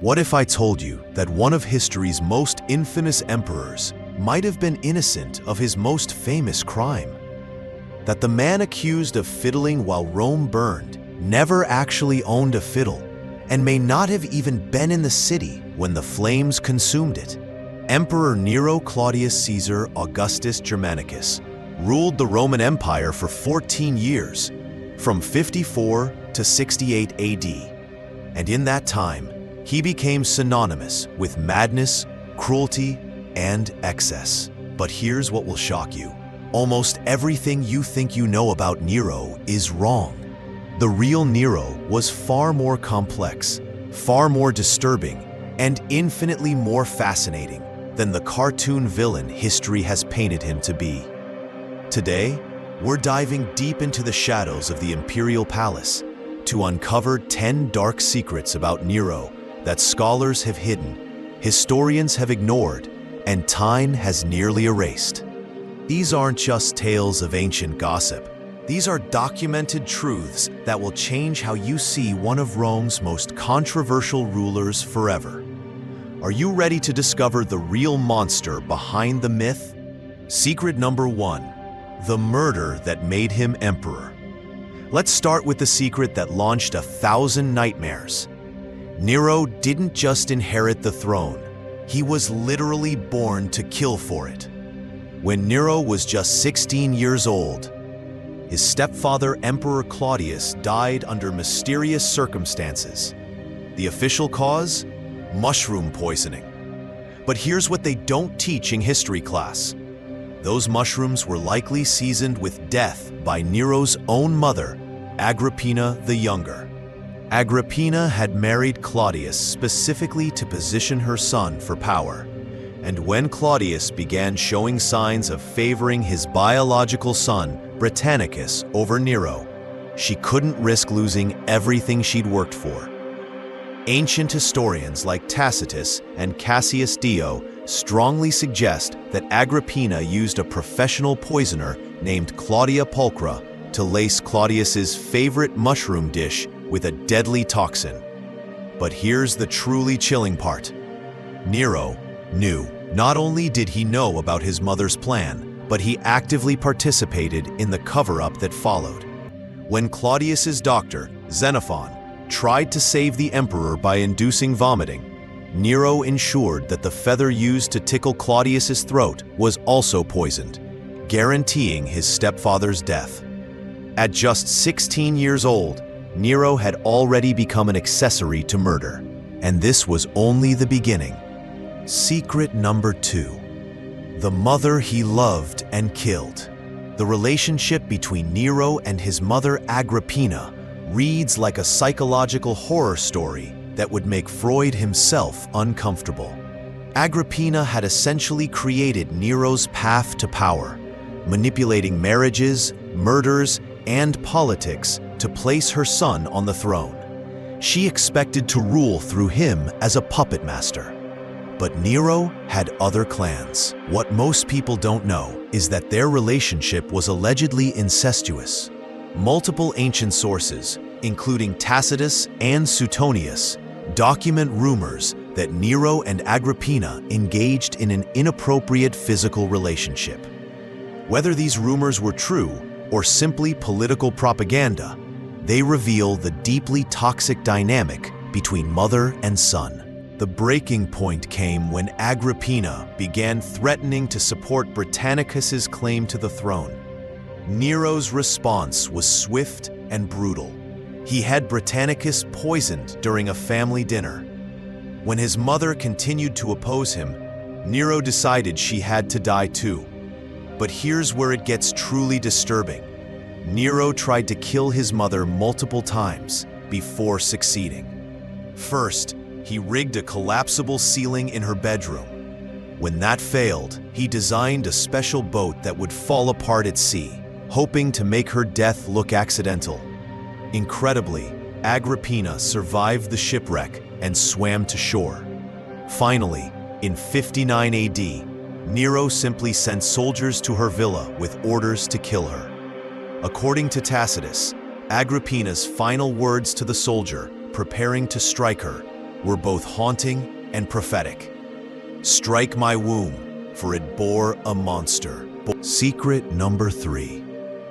What if I told you that one of history's most infamous emperors might have been innocent of his most famous crime? That the man accused of fiddling while Rome burned never actually owned a fiddle and may not have even been in the city when the flames consumed it. Emperor Nero Claudius Caesar Augustus Germanicus ruled the Roman Empire for 14 years, from 54 to 68 AD, and in that time, he became synonymous with madness, cruelty, and excess. But here's what will shock you. Almost everything you think you know about Nero is wrong. The real Nero was far more complex, far more disturbing, and infinitely more fascinating than the cartoon villain history has painted him to be. Today, we're diving deep into the shadows of the Imperial Palace to uncover 10 dark secrets about Nero that scholars have hidden, historians have ignored, and time has nearly erased. These aren't just tales of ancient gossip. These are documented truths that will change how you see one of Rome's most controversial rulers forever. Are you ready to discover the real monster behind the myth? Secret number 1, the murder that made him emperor. Let's start with the secret that launched 1,000 nightmares. Nero didn't just inherit the throne. He was literally born to kill for it. When Nero was just 16 years old, his stepfather, Emperor Claudius, died under mysterious circumstances. The official cause? Mushroom poisoning. But here's what they don't teach in history class. Those mushrooms were likely seasoned with death by Nero's own mother, Agrippina the Younger. Agrippina had married Claudius specifically to position her son for power. And when Claudius began showing signs of favoring his biological son, Britannicus, over Nero, she couldn't risk losing everything she'd worked for. Ancient historians like Tacitus and Cassius Dio strongly suggest that Agrippina used a professional poisoner named Claudia Pulchra to lace Claudius's favorite mushroom dish with a deadly toxin. But here's the truly chilling part. Nero knew. Not only did he know about his mother's plan, but he actively participated in the cover-up that followed. When Claudius's doctor, Xenophon, tried to save the emperor by inducing vomiting, Nero ensured that the feather used to tickle Claudius's throat was also poisoned, guaranteeing his stepfather's death. At just 16 years old, Nero had already become an accessory to murder, and this was only the beginning. Secret number 2, the mother he loved and killed. The relationship between Nero and his mother Agrippina reads like a psychological horror story that would make Freud himself uncomfortable. Agrippina had essentially created Nero's path to power, manipulating marriages, murders, and politics to place her son on the throne. She expected to rule through him as a puppet master. But Nero had other plans. What most people don't know is that their relationship was allegedly incestuous. Multiple ancient sources, including Tacitus and Suetonius, document rumors that Nero and Agrippina engaged in an inappropriate physical relationship. Whether these rumors were true or simply political propaganda, they reveal the deeply toxic dynamic between mother and son. The breaking point came when Agrippina began threatening to support Britannicus's claim to the throne. Nero's response was swift and brutal. He had Britannicus poisoned during a family dinner. When his mother continued to oppose him, Nero decided she had to die too. But here's where it gets truly disturbing. Nero tried to kill his mother multiple times before succeeding. First, he rigged a collapsible ceiling in her bedroom. When that failed, he designed a special boat that would fall apart at sea, hoping to make her death look accidental. Incredibly, Agrippina survived the shipwreck and swam to shore. Finally, in 59 AD, Nero simply sent soldiers to her villa with orders to kill her. According to Tacitus, Agrippina's final words to the soldier preparing to strike her were both haunting and prophetic. Strike my womb, for it bore a monster. Secret number 3.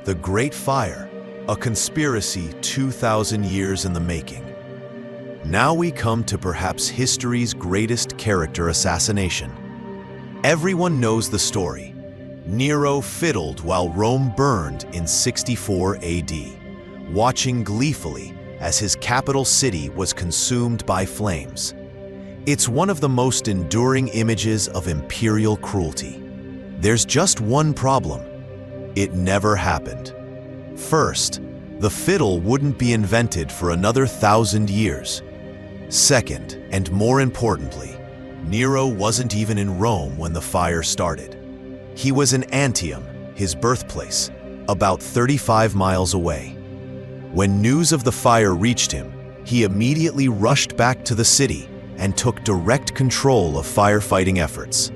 The Great Fire, a conspiracy 2,000 years in the making. Now we come to perhaps history's greatest character assassination. Everyone knows the story. Nero fiddled while Rome burned in 64 AD, watching gleefully as his capital city was consumed by flames. It's one of the most enduring images of imperial cruelty. There's just one problem. It never happened. First, the fiddle wouldn't be invented for another 1,000 years. Second, and more importantly, Nero wasn't even in Rome when the fire started. He was in Antium, his birthplace, about 35 miles away. When news of the fire reached him, he immediately rushed back to the city and took direct control of firefighting efforts.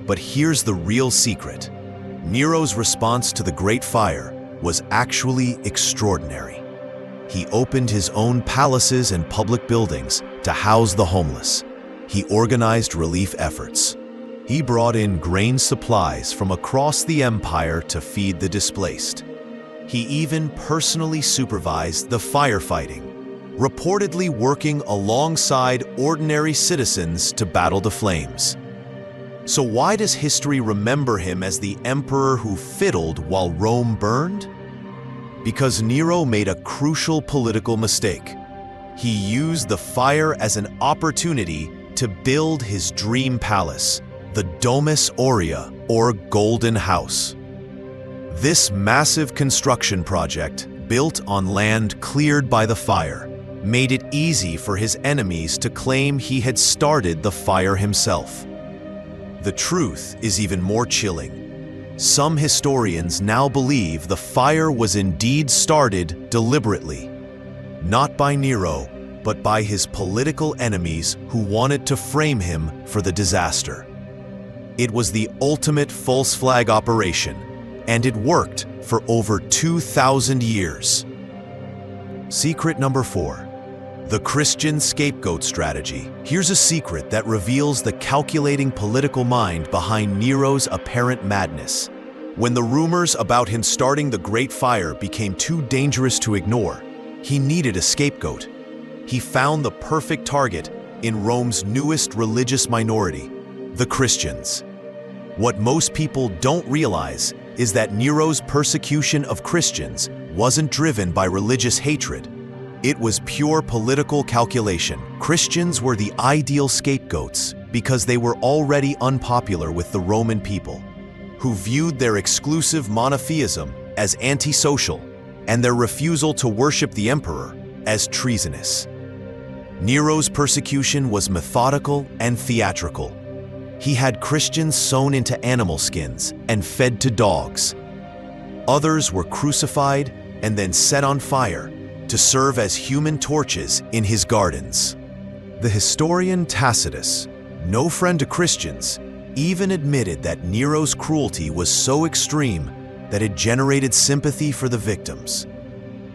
But here's the real secret. Nero's response to the Great Fire was actually extraordinary. He opened his own palaces and public buildings to house the homeless. He organized relief efforts. He brought in grain supplies from across the empire to feed the displaced. He even personally supervised the firefighting, reportedly working alongside ordinary citizens to battle the flames. So why does history remember him as the emperor who fiddled while Rome burned? Because Nero made a crucial political mistake. He used the fire as an opportunity to build his dream palace, the Domus Aurea, or Golden House. This massive construction project, built on land cleared by the fire, made it easy for his enemies to claim he had started the fire himself. The truth is even more chilling. Some historians now believe the fire was indeed started deliberately, not by Nero, but by his political enemies who wanted to frame him for the disaster. It was the ultimate false flag operation, and it worked for over 2,000 years. Secret number 4. The Christian scapegoat strategy. Here's a secret that reveals the calculating political mind behind Nero's apparent madness. When the rumors about him starting the Great Fire became too dangerous to ignore, he needed a scapegoat. He found the perfect target in Rome's newest religious minority, the Christians. What most people don't realize is that Nero's persecution of Christians wasn't driven by religious hatred. It was pure political calculation. Christians were the ideal scapegoats because they were already unpopular with the Roman people, who viewed their exclusive monotheism as antisocial and their refusal to worship the emperor as treasonous. Nero's persecution was methodical and theatrical. He had Christians sewn into animal skins and fed to dogs. Others were crucified and then set on fire to serve as human torches in his gardens. The historian Tacitus, no friend to Christians, even admitted that Nero's cruelty was so extreme that it generated sympathy for the victims.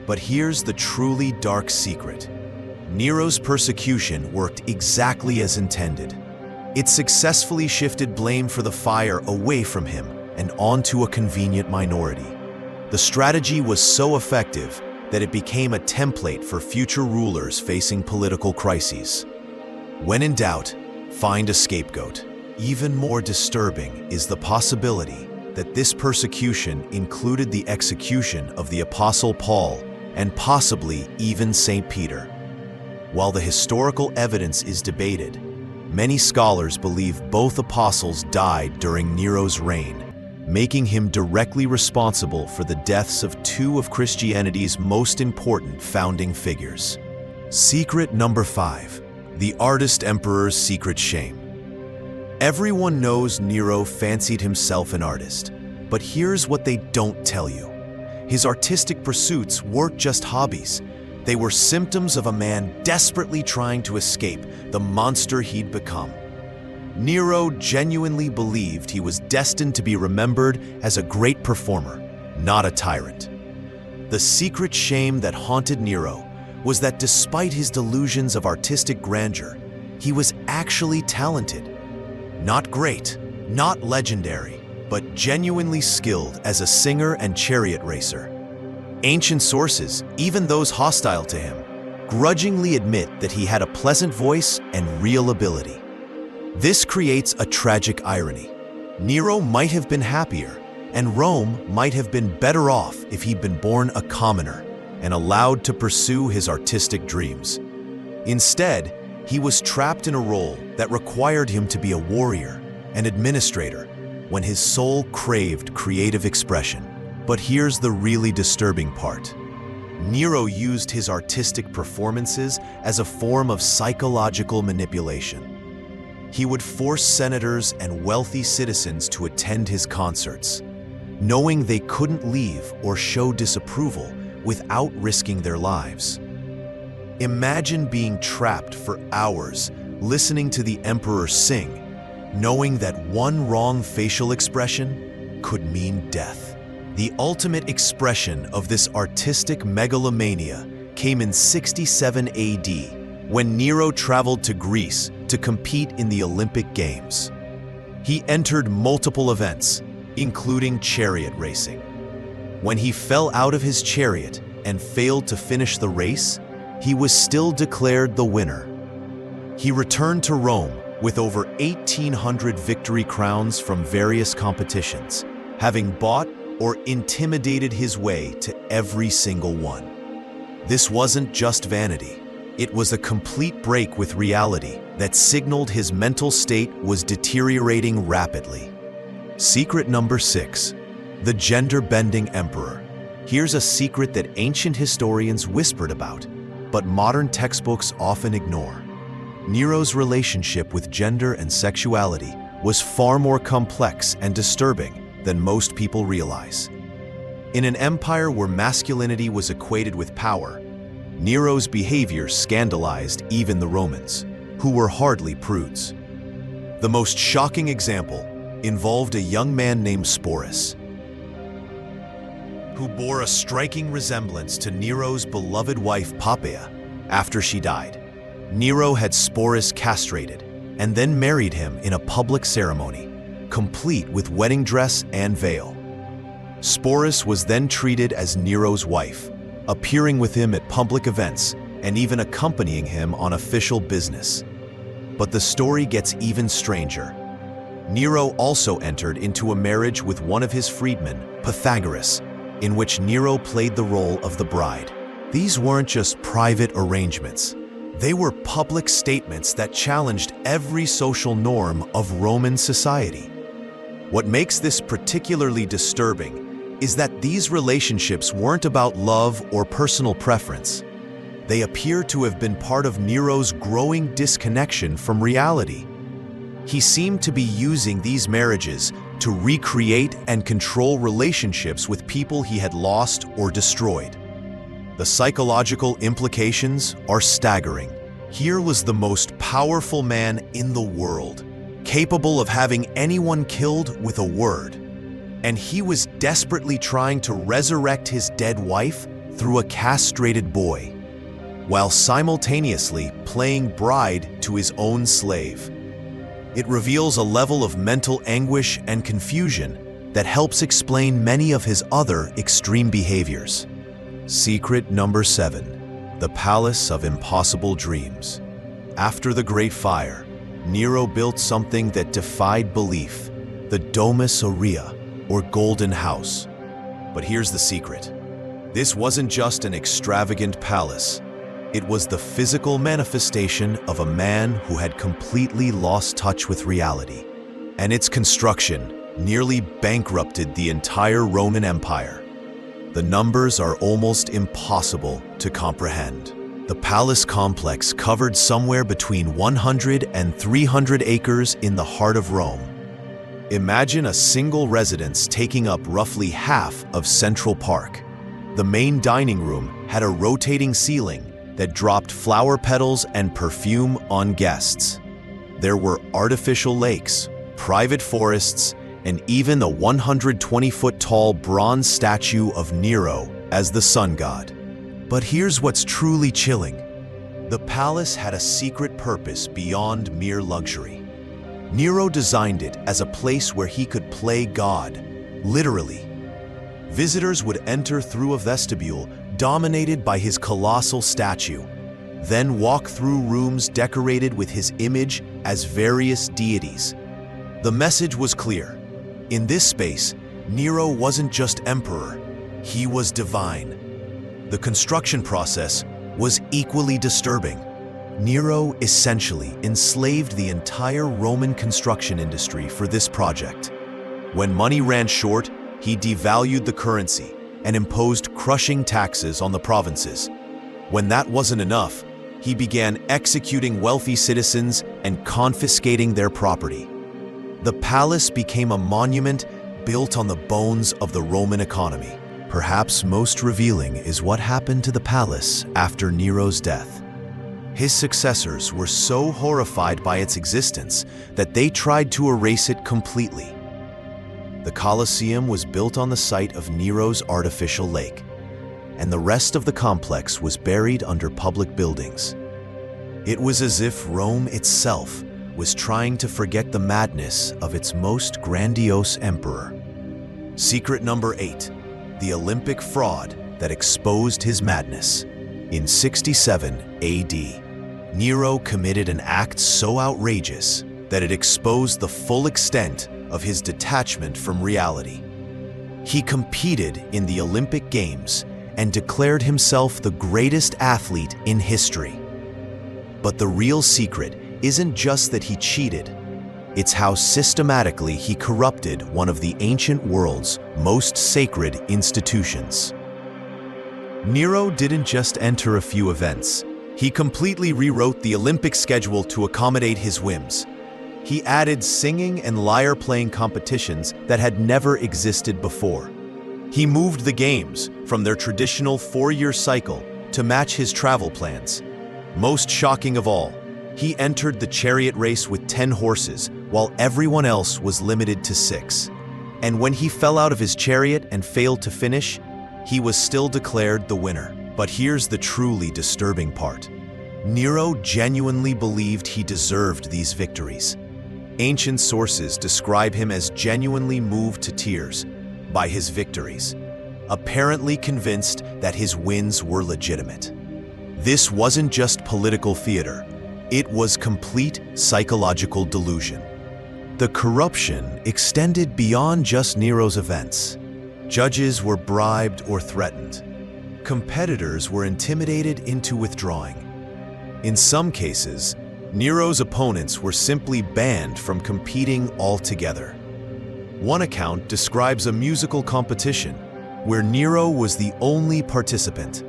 But here's the truly dark secret. Nero's persecution worked exactly as intended. It successfully shifted blame for the fire away from him and onto a convenient minority. The strategy was so effective that it became a template for future rulers facing political crises. When in doubt, find a scapegoat. Even more disturbing is the possibility that this persecution included the execution of the Apostle Paul and possibly even St. Peter. While the historical evidence is debated, many scholars believe both apostles died during Nero's reign, making him directly responsible for the deaths of two of Christianity's most important founding figures. Secret number 5. The artist emperor's secret shame. Everyone knows Nero fancied himself an artist, but here's what they don't tell you. His artistic pursuits weren't just hobbies. They were symptoms of a man desperately trying to escape the monster he'd become. Nero genuinely believed he was destined to be remembered as a great performer, not a tyrant. The secret shame that haunted Nero was that despite his delusions of artistic grandeur, He was actually talented. Not great, not legendary, but genuinely skilled as a singer and chariot racer. Ancient sources, even those hostile to him, grudgingly admit that he had a pleasant voice and real ability. This creates a tragic irony. Nero might have been happier, and Rome might have been better off if he'd been born a commoner and allowed to pursue his artistic dreams. Instead, he was trapped in a role that required him to be a warrior, an administrator, when his soul craved creative expression. But here's the really disturbing part. Nero used his artistic performances as a form of psychological manipulation. He would force senators and wealthy citizens to attend his concerts, knowing they couldn't leave or show disapproval without risking their lives. Imagine being trapped for hours listening to the emperor sing, knowing that one wrong facial expression could mean death. The ultimate expression of this artistic megalomania came in 67 AD, when Nero traveled to Greece to compete in the Olympic Games. He entered multiple events, including chariot racing. When he fell out of his chariot and failed to finish the race, he was still declared the winner. He returned to Rome with over 1,800 victory crowns from various competitions, having bought or intimidated his way to every single one. This wasn't just vanity. It was a complete break with reality that signaled his mental state was deteriorating rapidly. Secret number 6, the gender-bending emperor. Here's a secret that ancient historians whispered about, but modern textbooks often ignore. Nero's relationship with gender and sexuality was far more complex and disturbing than most people realize. In an empire where masculinity was equated with power, Nero's behavior scandalized even the Romans, who were hardly prudes. The most shocking example involved a young man named Sporus, who bore a striking resemblance to Nero's beloved wife Poppaea after she died. Nero had Sporus castrated and then married him in a public ceremony, complete with wedding dress and veil. Sporus was then treated as Nero's wife, appearing with him at public events and even accompanying him on official business. But the story gets even stranger. Nero also entered into a marriage with one of his freedmen, Pythagoras, in which Nero played the role of the bride. These weren't just private arrangements. They were public statements that challenged every social norm of Roman society. What makes this particularly disturbing is that these relationships weren't about love or personal preference. They appear to have been part of Nero's growing disconnection from reality. He seemed to be using these marriages to recreate and control relationships with people he had lost or destroyed. The psychological implications are staggering. Here was the most powerful man in the world, capable of having anyone killed with a word. And he was desperately trying to resurrect his dead wife through a castrated boy, while simultaneously playing bride to his own slave. It reveals a level of mental anguish and confusion that helps explain many of his other extreme behaviors. Secret number 7, the Palace of Impossible Dreams. After the Great Fire, Nero built something that defied belief, the Domus Aurea, or Golden House. But here's the secret. This wasn't just an extravagant palace. It was the physical manifestation of a man who had completely lost touch with reality, and its construction nearly bankrupted the entire Roman Empire. The numbers are almost impossible to comprehend. The palace complex covered somewhere between 100 and 300 acres in the heart of Rome. Imagine a single residence taking up roughly half of Central Park. The main dining room had a rotating ceiling that dropped flower petals and perfume on guests. There were artificial lakes, private forests, and even a 120-foot-tall bronze statue of Nero as the sun god. But here's what's truly chilling. The palace had a secret purpose beyond mere luxury. Nero designed it as a place where he could play God, literally. Visitors would enter through a vestibule dominated by his colossal statue, then walk through rooms decorated with his image as various deities. The message was clear. In this space, Nero wasn't just emperor, he was divine. The construction process was equally disturbing. Nero essentially enslaved the entire Roman construction industry for this project. When money ran short, he devalued the currency and imposed crushing taxes on the provinces. When that wasn't enough, he began executing wealthy citizens and confiscating their property. The palace became a monument built on the bones of the Roman economy. Perhaps most revealing is what happened to the palace after Nero's death. His successors were so horrified by its existence that they tried to erase it completely. The Colosseum was built on the site of Nero's artificial lake, and the rest of the complex was buried under public buildings. It was as if Rome itself was trying to forget the madness of its most grandiose emperor. Secret number 8, the Olympic fraud that exposed his madness. In 67 AD, Nero committed an act so outrageous that it exposed the full extent of his detachment from reality. He competed in the Olympic Games and declared himself the greatest athlete in history. But the real secret isn't just that he cheated, it's how systematically he corrupted one of the ancient world's most sacred institutions. Nero didn't just enter a few events. He completely rewrote the Olympic schedule to accommodate his whims. He added singing and lyre-playing competitions that had never existed before. He moved the games from their traditional 4-year cycle to match his travel plans. Most shocking of all, he entered the chariot race with 10 horses, while everyone else was limited to 6. And when he fell out of his chariot and failed to finish, he was still declared the winner. But here's the truly disturbing part. Nero genuinely believed he deserved these victories. Ancient sources describe him as genuinely moved to tears by his victories, apparently convinced that his wins were legitimate. This wasn't just political theater. It was complete psychological delusion. The corruption extended beyond just Nero's events. Judges were bribed or threatened. Competitors were intimidated into withdrawing. In some cases, Nero's opponents were simply banned from competing altogether. One account describes a musical competition where Nero was the only participant,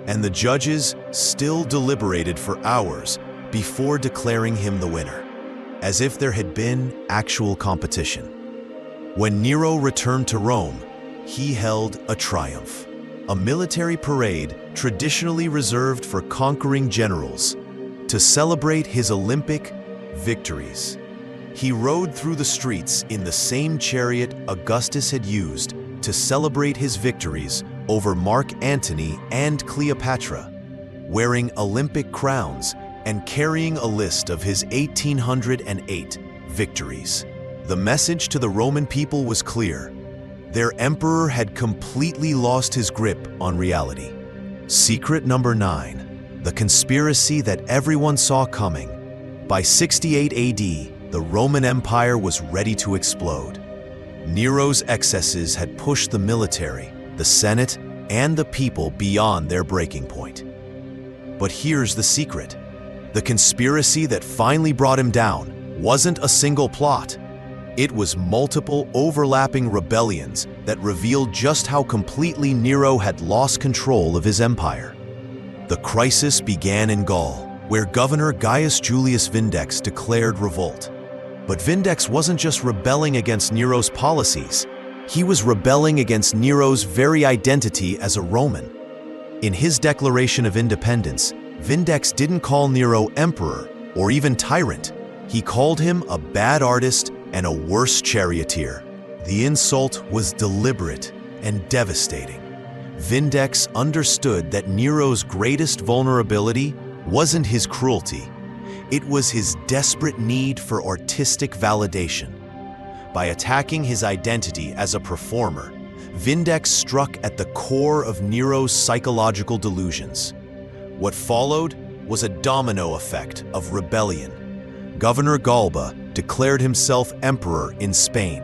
and the judges still deliberated for hours before declaring him the winner, as if there had been actual competition. When Nero returned to Rome, he held a triumph, a military parade traditionally reserved for conquering generals, to celebrate his Olympic victories. He rode through the streets in the same chariot Augustus had used to celebrate his victories over Mark Antony and Cleopatra, wearing Olympic crowns and carrying a list of his 1808 victories. The message to the Roman people was clear. Their emperor had completely lost his grip on reality. Secret number 9, the conspiracy that everyone saw coming. By 68 AD, the Roman Empire was ready to explode. Nero's excesses had pushed the military, the Senate, and the people beyond their breaking point. But here's the secret. The conspiracy that finally brought him down wasn't a single plot. It was multiple overlapping rebellions that revealed just how completely Nero had lost control of his empire. The crisis began in Gaul, where Governor Gaius Julius Vindex declared revolt. But Vindex wasn't just rebelling against Nero's policies, he was rebelling against Nero's very identity as a Roman. In his Declaration of Independence, Vindex didn't call Nero emperor or even tyrant. He called him a bad artist and a worse charioteer. The insult was deliberate and devastating. Vindex understood that Nero's greatest vulnerability wasn't his cruelty. It was his desperate need for artistic validation. By attacking his identity as a performer, Vindex struck at the core of Nero's psychological delusions. What followed was a domino effect of rebellion. Governor Galba declared himself emperor in Spain.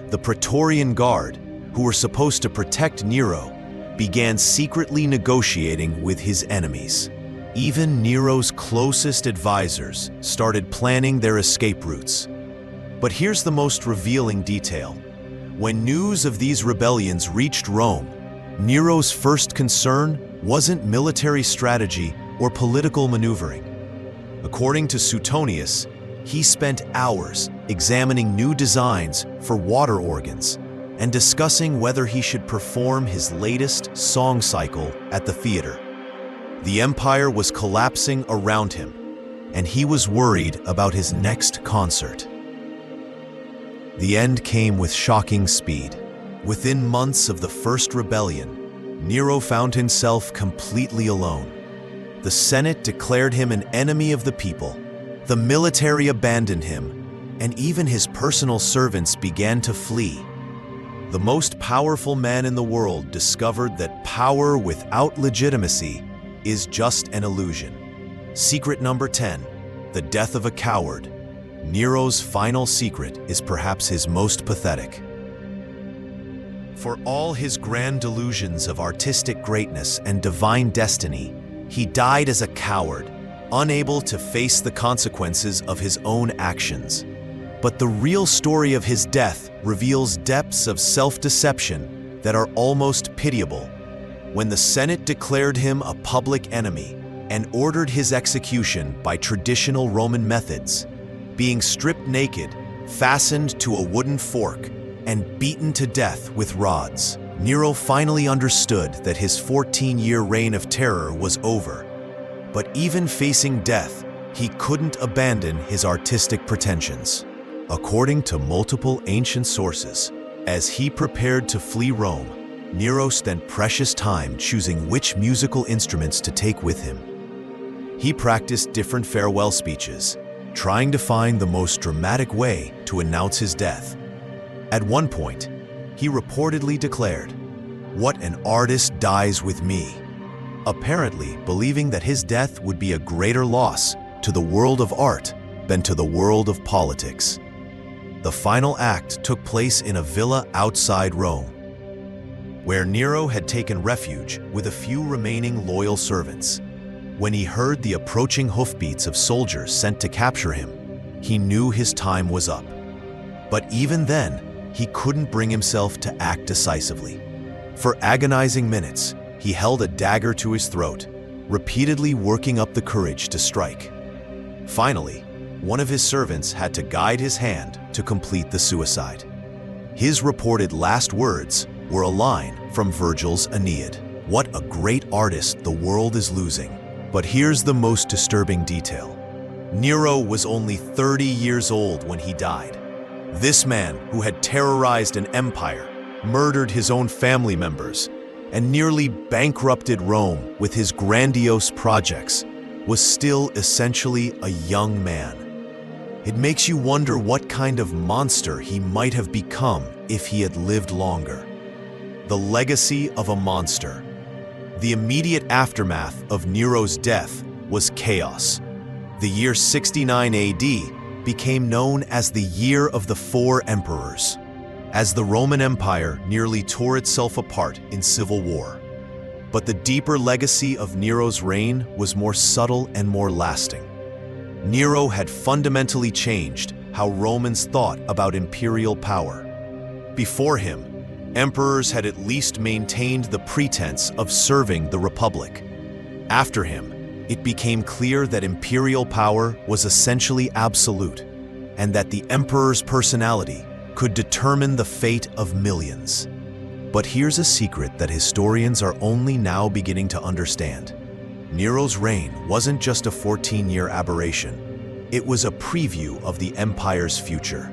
The Praetorian Guard, who were supposed to protect Nero, began secretly negotiating with his enemies. Even Nero's closest advisors started planning their escape routes. But here's the most revealing detail. When news of these rebellions reached Rome, Nero's first concern wasn't military strategy or political maneuvering. According to Suetonius, he spent hours examining new designs for water organs and discussing whether he should perform his latest song cycle at the theater. The empire was collapsing around him, and he was worried about his next concert. The end came with shocking speed. Within months of the first rebellion, Nero found himself completely alone. The Senate declared him an enemy of the people, the military abandoned him, and even his personal servants began to flee. The most powerful man in the world discovered that power without legitimacy is just an illusion. Secret number 10, the death of a coward. Nero's final secret is perhaps his most pathetic. For all his grand delusions of artistic greatness and divine destiny, he died as a coward, unable to face the consequences of his own actions. But the real story of his death reveals depths of self-deception that are almost pitiable. When the Senate declared him a public enemy and ordered his execution by traditional Roman methods, being stripped naked, fastened to a wooden fork, and beaten to death with rods, Nero finally understood that his 14-year reign of terror was over. But even facing death, he couldn't abandon his artistic pretensions. According to multiple ancient sources, as he prepared to flee Rome, Nero spent precious time choosing which musical instruments to take with him. He practiced different farewell speeches, trying to find the most dramatic way to announce his death. At one point, he reportedly declared, "What an artist dies with me," apparently believing that his death would be a greater loss to the world of art than to the world of politics. The final act took place in a villa outside Rome, where Nero had taken refuge with a few remaining loyal servants. When he heard the approaching hoofbeats of soldiers sent to capture him, he knew his time was up. But even then, he couldn't bring himself to act decisively. For agonizing minutes, he held a dagger to his throat, repeatedly working up the courage to strike. Finally, one of his servants had to guide his hand to complete the suicide. His reported last words were a line from Virgil's Aeneid. "What a great artist the world is losing." But here's the most disturbing detail. Nero was only 30 years old when he died. This man, who had terrorized an empire, murdered his own family members, and nearly bankrupted Rome with his grandiose projects, was still essentially a young man. It makes you wonder what kind of monster he might have become if he had lived longer. The legacy of a monster. The immediate aftermath of Nero's death was chaos. The year 69 AD became known as the Year of the Four Emperors, as the Roman Empire nearly tore itself apart in civil war. But the deeper legacy of Nero's reign was more subtle and more lasting. Nero had fundamentally changed how Romans thought about imperial power. Before him, emperors had at least maintained the pretense of serving the Republic. After him, it became clear that imperial power was essentially absolute, and that the emperor's personality could determine the fate of millions. But here's a secret that historians are only now beginning to understand. Nero's reign wasn't just a 14-year aberration. It was a preview of the empire's future.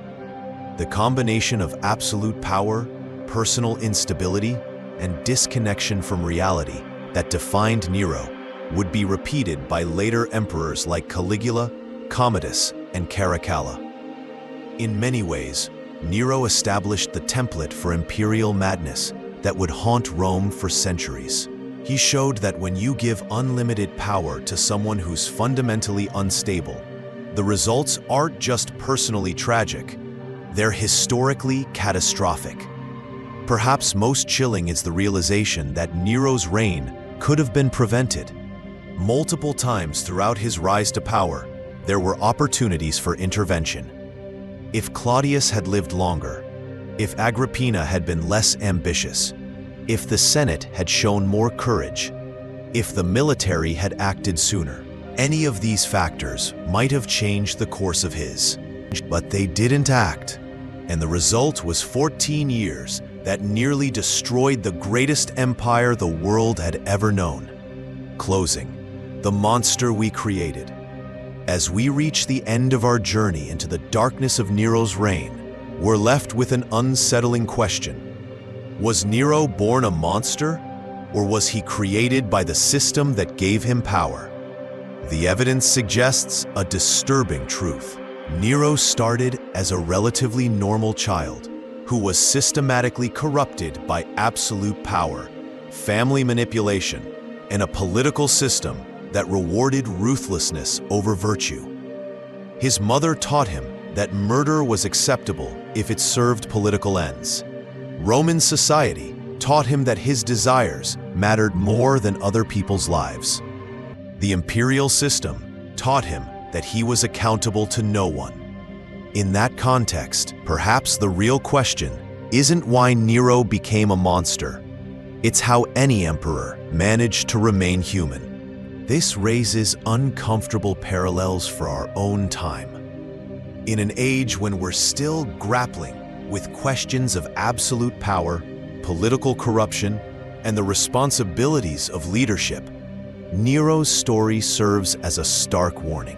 The combination of absolute power, personal instability, and disconnection from reality that defined Nero would be repeated by later emperors like Caligula, Commodus, and Caracalla. In many ways, Nero established the template for imperial madness that would haunt Rome for centuries. He showed that when you give unlimited power to someone who's fundamentally unstable, the results aren't just personally tragic, they're historically catastrophic. Perhaps most chilling is the realization that Nero's reign could have been prevented. Multiple times throughout his rise to power, there were opportunities for intervention. If Claudius had lived longer, if Agrippina had been less ambitious, if the Senate had shown more courage, if the military had acted sooner, any of these factors might have changed the course of his. But they didn't act, and the result was 14 years that nearly destroyed the greatest empire the world had ever known. Closing, the monster we created. As we reach the end of our journey into the darkness of Nero's reign, we're left with an unsettling question. Was Nero born a monster, or was he created by the system that gave him power? The evidence suggests a disturbing truth. Nero started as a relatively normal child who was systematically corrupted by absolute power, family manipulation, and a political system that rewarded ruthlessness over virtue. His mother taught him that murder was acceptable if it served political ends. Roman society taught him that his desires mattered more than other people's lives. The imperial system taught him that he was accountable to no one. In that context, perhaps the real question isn't why Nero became a monster. It's how any emperor managed to remain human. This raises uncomfortable parallels for our own time. In an age when we're still grappling with questions of absolute power, political corruption, and the responsibilities of leadership, Nero's story serves as a stark warning.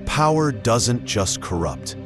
Power doesn't just corrupt.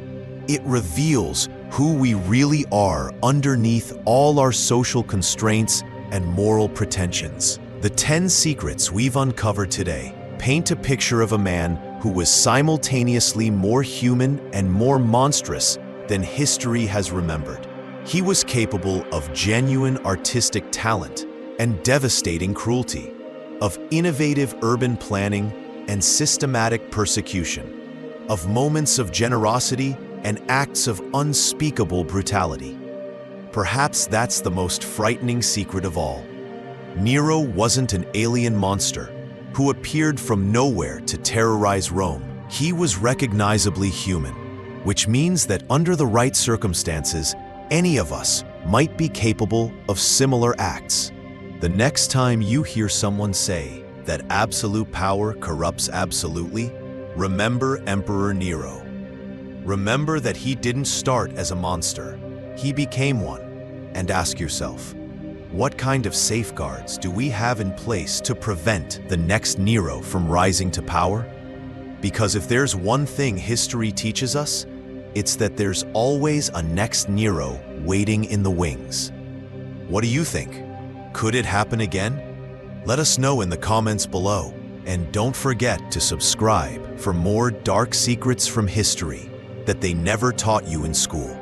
It reveals who we really are underneath all our social constraints and moral pretensions. The 10 secrets we've uncovered today paint a picture of a man who was simultaneously more human and more monstrous than history has remembered. He was capable of genuine artistic talent and devastating cruelty, of innovative urban planning and systematic persecution, of moments of generosity and acts of unspeakable brutality. Perhaps that's the most frightening secret of all. Nero wasn't an alien monster who appeared from nowhere to terrorize Rome. He was recognizably human, which means that under the right circumstances, any of us might be capable of similar acts. The next time you hear someone say that absolute power corrupts absolutely, remember Emperor Nero. Remember that he didn't start as a monster, he became one. And ask yourself, what kind of safeguards do we have in place to prevent the next Nero from rising to power? Because if there's one thing history teaches us, it's that there's always a next Nero waiting in the wings. What do you think? Could it happen again? Let us know in the comments below, and don't forget to subscribe for more dark secrets from history that they never taught you in school.